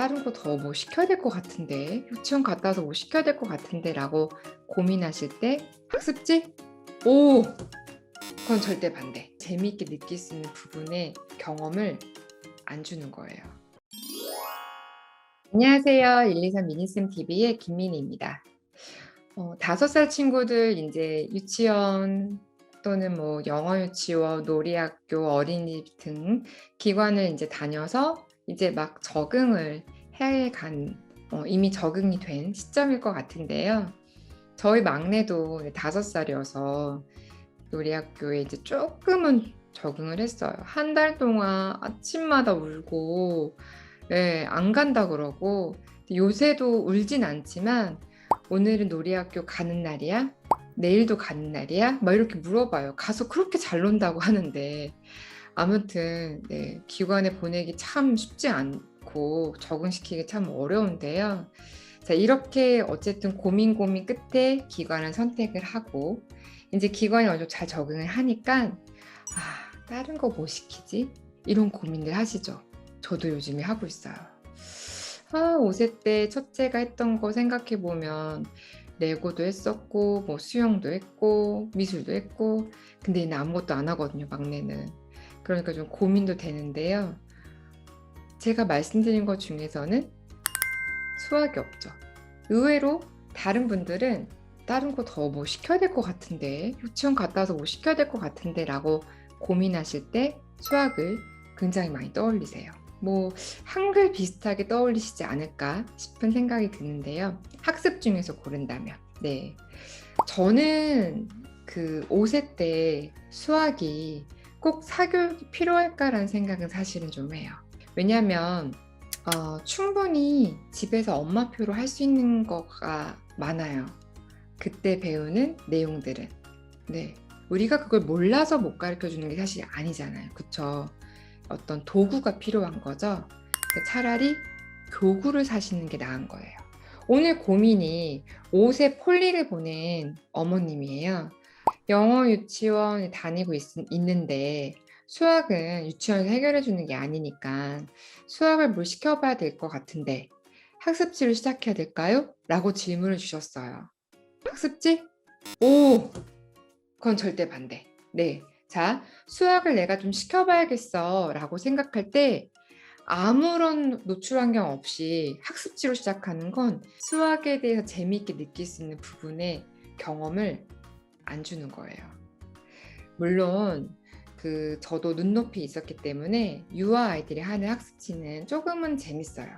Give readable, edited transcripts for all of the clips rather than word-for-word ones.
다른 거 더 뭐 시켜야 될 것 같은데, 유치원 갔다 와서 뭐 시켜야 될 것 같은데 라고 고민하실 때 학습지? 오! 그건 절대 반대. 재미있게 느낄 수 있는 부분에 경험을 안 주는 거예요. 안녕하세요. 123 미니쌤 TV의 김민희입니다. 5살 친구들 이제 유치원 또는 뭐 영어 유치원, 놀이학교, 어린이집 등 기관을 이제 다녀서 이제 막 적응을 이미 적응이 된 시점일 것 같은데요. 저희 막내도 5살이어서 놀이학교에 이제 조금은 적응을 했어요. 한 달 동안 아침마다 울고, 예, 안 간다 그러고, 요새도 울진 않지만, 오늘은 놀이학교 가는 날이야? 내일도 가는 날이야? 막 이렇게 물어봐요. 가서 그렇게 잘 논다고 하는데. 아무튼, 네, 기관에 보내기 참 쉽지 않고, 적응시키기 참 어려운데요. 자, 이렇게 어쨌든 고민 끝에 기관을 선택을 하고, 이제 기관이 어느 정도 잘 적응을 하니까, 다른 거 뭐 시키지? 이런 고민들 하시죠. 저도 요즘에 하고 있어요. 5세 때 첫째가 했던 거 생각해 보면 레고도 했었고, 뭐 수영도 했고, 미술도 했고, 근데 얘는 아무것도 안 하거든요, 막내는. 그러니까 좀 고민도 되는데요. 제가 말씀드린 것 중에서는 수학이 없죠. 의외로 다른 분들은 다른 거 더 뭐 시켜야 될 것 같은데, 유치원 갔다 와서 뭐 시켜야 될 것 같은데 라고 고민하실 때 수학을 굉장히 많이 떠올리세요. 뭐 한글 비슷하게 떠올리시지 않을까 싶은 생각이 드는데요. 학습 중에서 고른다면. 네. 저는 그 5세 때 수학이 꼭 사교육이 필요할까라는 생각은 사실은 좀 해요. 왜냐하면 충분히 집에서 엄마표로 할 수 있는 거가 많아요. 그때 배우는 내용들은. 네. 우리가 그걸 몰라서 못 가르쳐 주는 게 사실 아니잖아요. 그쵸? 어떤 도구가 필요한 거죠. 차라리 교구를 사시는 게 나은 거예요. 오늘 고민이 5세 폴리를 보낸 어머님이에요. 영어 유치원 다니고 있는데 수학은 유치원에서 해결해 주는 게 아니니까 수학을 뭘 시켜봐야 될 것 같은데 학습지를 시작해야 될까요? 라고 질문을 주셨어요. 학습지? 오! 그건 절대 반대. 네. 자, 수학을 내가 좀 시켜봐야겠어 라고 생각할 때 아무런 노출 환경 없이 학습지로 시작하는 건 수학에 대해서 재미있게 느낄 수 있는 부분에 경험을 안 주는 거예요. 물론 저도 눈높이 있었기 때문에 유아 아이들이 하는 학습지는 조금은 재밌어요.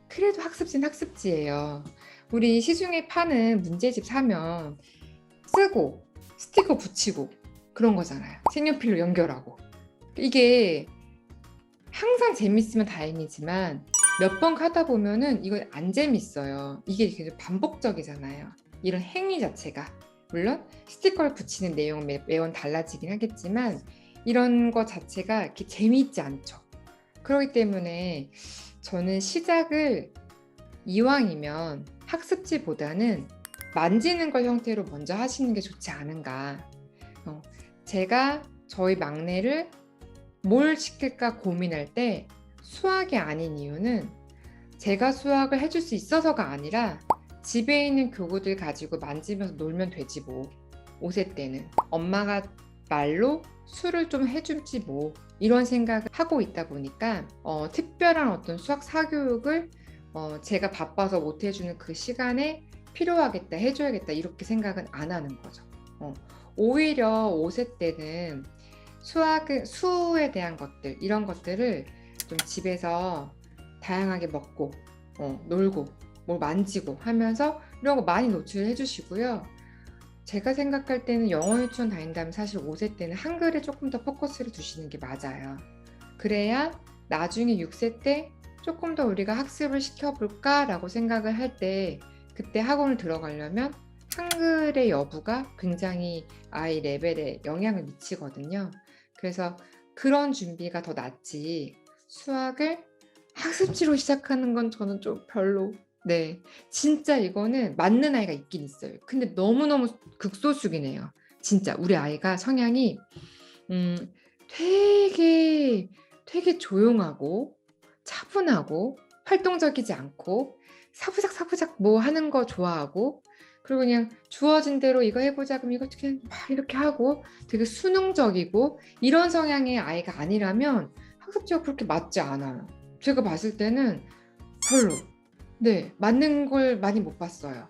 그래도 학습지는 학습지예요. 우리 시중에 파는 문제집 사면 쓰고 스티커 붙이고 그런 거잖아요. 색연필로 연결하고. 이게 항상 재밌으면 다행이지만 몇 번 하다 보면은 이거 안 재밌어요. 이게 계속 반복적이잖아요. 이런 행위 자체가. 물론 스티커를 붙이는 내용은 매번 달라지긴 하겠지만 이런 거 자체가 이렇게 재미있지 않죠. 그렇기 때문에 저는 시작을 이왕이면 학습지보다는 만지는 걸 형태로 먼저 하시는 게 좋지 않은가. 제가 저희 막내를 뭘 시킬까 고민할 때 수학이 아닌 이유는 제가 수학을 해줄 수 있어서가 아니라 집에 있는 교구들 가지고 만지면서 놀면 되지 뭐. 5세 때는 엄마가 말로 수를 좀 해줄지 뭐 이런 생각을 하고 있다 보니까 특별한 어떤 수학 사교육을 제가 바빠서 못 해주는 그 시간에 필요하겠다 해줘야겠다 이렇게 생각은 안 하는 거죠. 오히려 5세 때는 수에 대한 것들 이런 것들을 좀 집에서 다양하게 먹고 놀고 뭘 만지고 하면서 이런 거 많이 노출해 주시고요. 제가 생각할 때는 영어 유치원 다닌다면 사실 5세 때는 한글에 조금 더 포커스를 두시는 게 맞아요. 그래야 나중에 6세 때 조금 더 우리가 학습을 시켜볼까 라고 생각을 할 때 그때 학원을 들어가려면 한글의 여부가 굉장히 아이 레벨에 영향을 미치거든요. 그래서 그런 준비가 더 낫지 수학을 학습지로 시작하는 건 저는 좀 별로. 네, 진짜 이거는 맞는 아이가 있긴 있어요. 근데 너무너무 극소수긴 해요. 진짜 우리 아이가 성향이 되게 조용하고 차분하고 활동적이지 않고 사부작사부작 뭐 하는 거 좋아하고 그리고 그냥 주어진 대로 이거 해보자 그럼 이거 그냥 막 이렇게 하고 되게 수능적이고 이런 성향의 아이가 아니라면 학습지가 그렇게 맞지 않아요. 제가 봤을 때는 별로 네 맞는 걸 많이 못 봤어요.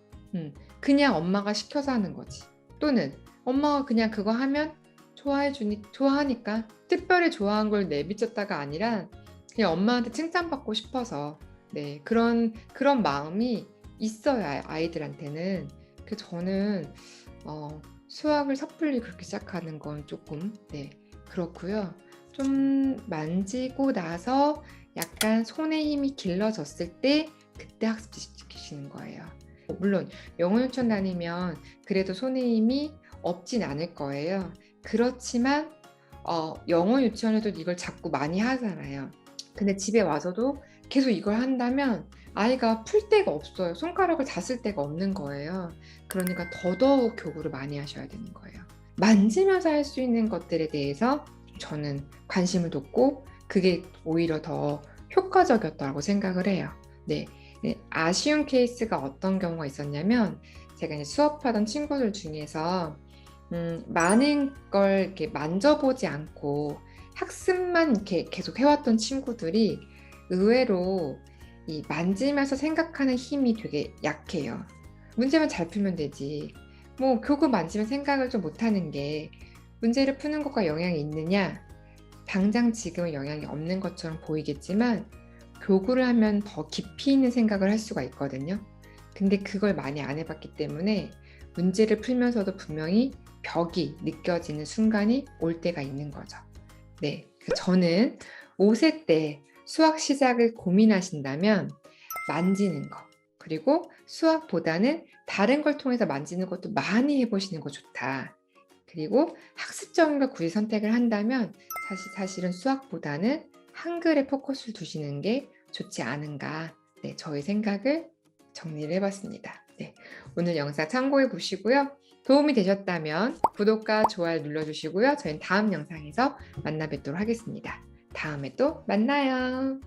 그냥 엄마가 시켜서 하는 거지. 또는 엄마가 그냥 그거 하면 좋아하니까 특별히 좋아한 걸 내비쳤다가 아니라 그냥 엄마한테 칭찬받고 싶어서 네 그런 마음이 있어요 아이들한테는. 그래서 저는 수학을 섣불리 그렇게 시작하는 건 조금 네 그렇고요. 좀 만지고 나서 약간 손에 힘이 길러졌을 때 그때 학습시키시는 거예요. 물론 영어 유치원 다니면 그래도 손에 힘이 없진 않을 거예요. 그렇지만 영어 유치원에도 이걸 자꾸 많이 하잖아요. 근데 집에 와서도 계속 이걸 한다면 아이가 풀 데가 없어요. 손가락을 다 쓸 데가 없는 거예요. 그러니까 더더욱 교구를 많이 하셔야 되는 거예요. 만지면서 할 수 있는 것들에 대해서 저는 관심을 뒀고 그게 오히려 더 효과적이었다고 생각을 해요. 네. 네, 아쉬운 케이스가 어떤 경우가 있었냐면 제가 이제 수업하던 친구들 중에서 많은 걸 이렇게 만져보지 않고 학습만 이렇게 계속 해왔던 친구들이 의외로 이 만지면서 생각하는 힘이 되게 약해요. 문제만 잘 풀면 되지. 뭐 교구 만지면 생각을 좀 못하는 게 문제를 푸는 것과 영향이 있느냐? 당장 지금은 영향이 없는 것처럼 보이겠지만 교구를 하면 더 깊이 있는 생각을 할 수가 있거든요. 근데 그걸 많이 안 해봤기 때문에 문제를 풀면서도 분명히 벽이 느껴지는 순간이 올 때가 있는 거죠. 네, 저는 5세 때 수학 시작을 고민하신다면 만지는 거, 그리고 수학보다는 다른 걸 통해서 만지는 것도 많이 해보시는 거 좋다. 그리고 학습적인 걸 굳이 선택을 한다면 사실은 수학보다는 한글에 포커스를 두시는 게 좋지 않은가. 네, 저의 생각을 정리를 해봤습니다. 네, 오늘 영상 참고해 보시고요. 도움이 되셨다면 구독과 좋아요 눌러주시고요. 저희는 다음 영상에서 만나 뵙도록 하겠습니다. 다음에 또 만나요.